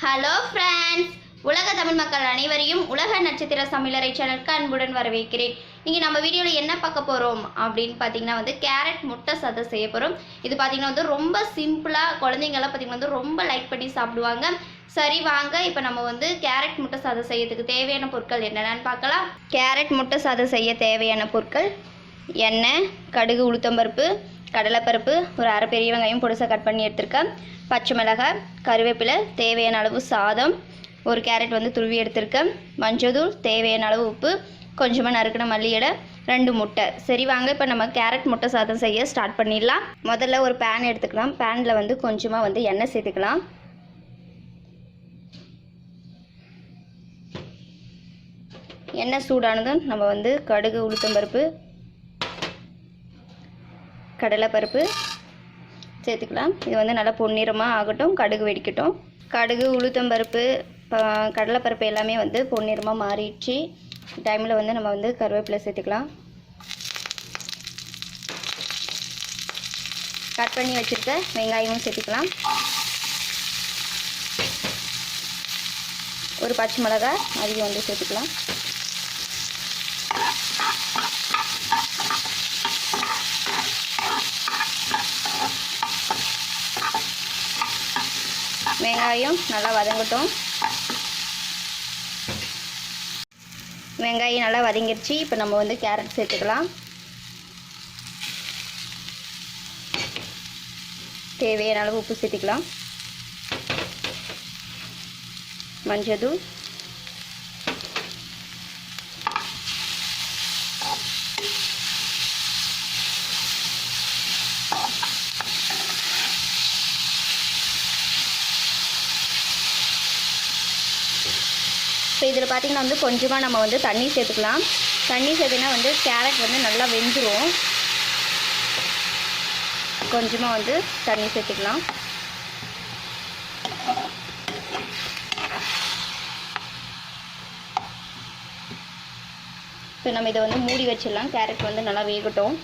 Hello friends, உலக தமிழ் மக்கள் அனைவரையும் உலக நட்சத்திர சமையலறை சேனலுக்கு அன்புடன் வரவேற்கிறேன். இங்கே நம்ம வீடியோவில் என்ன பார்க்க போகிறோம் அப்படின்னு பார்த்தீங்கன்னா கேரட் முட்டை சாதம் செய்ய போகிறோம். இது பார்த்தீங்கன்னா ரொம்ப சிம்பிளாக குழந்தைங்கள்லாம் பார்த்தீங்கன்னா ரொம்ப லைக் பண்ணி சாப்பிடுவாங்க. சரி வாங்க, இப்போ நம்ம கேரட் முட்டை சாதம் செய்யறதுக்கு தேவையான பொருட்கள் என்னென்னு பார்க்கலாம். கேரட் முட்டை சாதம் செய்ய தேவையான பொருட்கள்: எண்ணெய், கடுகு, உளுத்தம்பருப்பு, கடலைப்பருப்பு, ஒரு அரை பெரிய வெங்காயம் பொடிசாக கட் பண்ணி எடுத்திருக்கேன், பச்சை மிளகாய், கருவேப்பிலை, தேவையான அளவு சாதம், ஒரு கேரட் துருவி எடுத்திருக்கேன், மஞ்சள், தேவையான அளவு உப்பு, கொஞ்சமாக நறுக்கின மல்லி இலை, 2 முட்டை. சரி வாங்க, இப்போ நம்ம கேரட் முட்டை சாதம் செய்ய ஸ்டார்ட் பண்ணிடலாம். முதல்ல ஒரு பேன் எடுத்துக்கலாம். பேனில் கொஞ்சமாக எண்ணெய் சேர்த்துக்கலாம். எண்ணெய் சூடானதும் நம்ம கடுகு, உளுத்தம்பருப்பு, கடலைப்பருப்பு சேர்த்துக்கலாம். இது நல்லா பொன்னிறமாக ஆகட்டும், கடுகு வெடிக்கட்டும். கடுகு, உளுத்தம்பருப்பு, கடலைப்பருப்பு எல்லாமே பொன்னிறமாக மாறிடுச்சு. டைமில் நம்ம கருவேப்பிலை சேர்த்துக்கலாம். கட் பண்ணி வச்சுருக்க வெங்காயமும் சேர்த்துக்கலாம். ஒரு பச்சை மிளகாய் அதையும் சேர்த்துக்கலாம். வெங்காயம் நல்லா வதங்கட்டும். வெங்காயம் நல்லா வதங்கிடுச்சு. இப்போ நம்ம கேரட் சேர்த்துக்கலாம். தேவையான அளவு உப்பு சேர்த்துக்கலாம். மஞ்சள் தூள், இப்போ இதில் பார்த்திங்கன்னா கொஞ்சமாக நம்ம தண்ணி சேர்த்துக்கலாம். தண்ணி சேர்த்துனா கேரட் நல்லா வெந்துடும். கொஞ்சமாக தண்ணி சேர்த்துக்கலாம். இப்போ நம்ம இதை மூடி வச்சிடலாம். கேரட் நல்லா வேகட்டும்.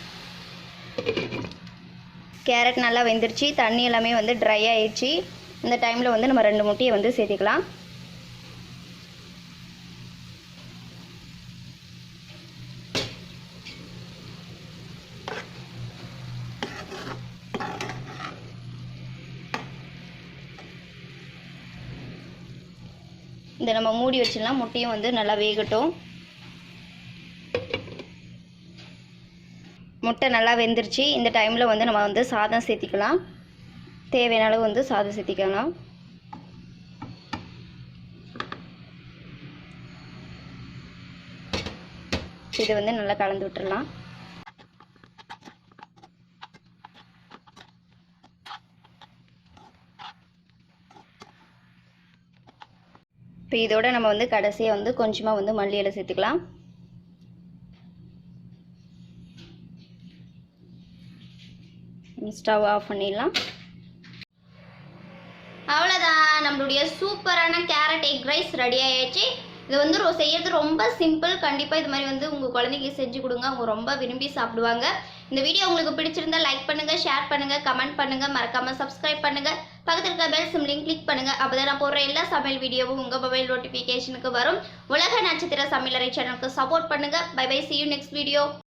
கேரட் நல்லா வெந்துருச்சு. தண்ணி எல்லாமே ட்ரை ஆயிடுச்சு. இந்த டைமில் நம்ம 2 முட்டையை சேர்த்துக்கலாம். இதை நம்ம மூடி வச்சிடலாம். முட்டையும் நல்லா வேகட்டும். முட்டை நல்லா வெந்துருச்சு. இந்த டைமில் நம்ம சாதம் சேர்த்திக்கலாம். தேவையான அளவு சாதம் சேர்த்திக்கலாம். இது நல்லா கலந்து விட்டுறலாம். இப்போ இதோட நம்ம கடைசியாக கொஞ்சமாக மல்லி இலை சேர்த்துக்கலாம். ஸ்டவ் ஆஃப் பண்ணிடலாம். அவ்வளோதான், நம்மளுடைய சூப்பரான கேரட் எக் ரைஸ் ரெடி ஆயிடுச்சு. இது செய்யறது ரொம்ப சிம்பிள். கண்டிப்பாக இது மாதிரி உங்கள் குழந்தைக்கு செஞ்சு கொடுங்க. அவங்க ரொம்ப விரும்பி சாப்பிடுவாங்க. இந்த வீடியோ உங்களுக்கு பிடிச்சிருந்தா லைக் பண்ணுங்கள், ஷேர் பண்ணுங்கள், கமெண்ட் பண்ணுங்கள், மறக்காமல் சப்ஸ்கிரைப் பண்ணுங்கள். பக்கத்தில் இருக்க பெல் சிம்லையும் கிளிக் பண்ணுங்கள். அப்போ தான் நான் போடுற எல்லா சமையல் வீடியோவும் உங்கள் மொபைல் நோட்டிஃபிகேஷனுக்கு வரும். உலக நட்சத்திர சமையலறை சேனலுக்கு சப்போர்ட் பண்ணுங்கள். Bye bye, see you next video.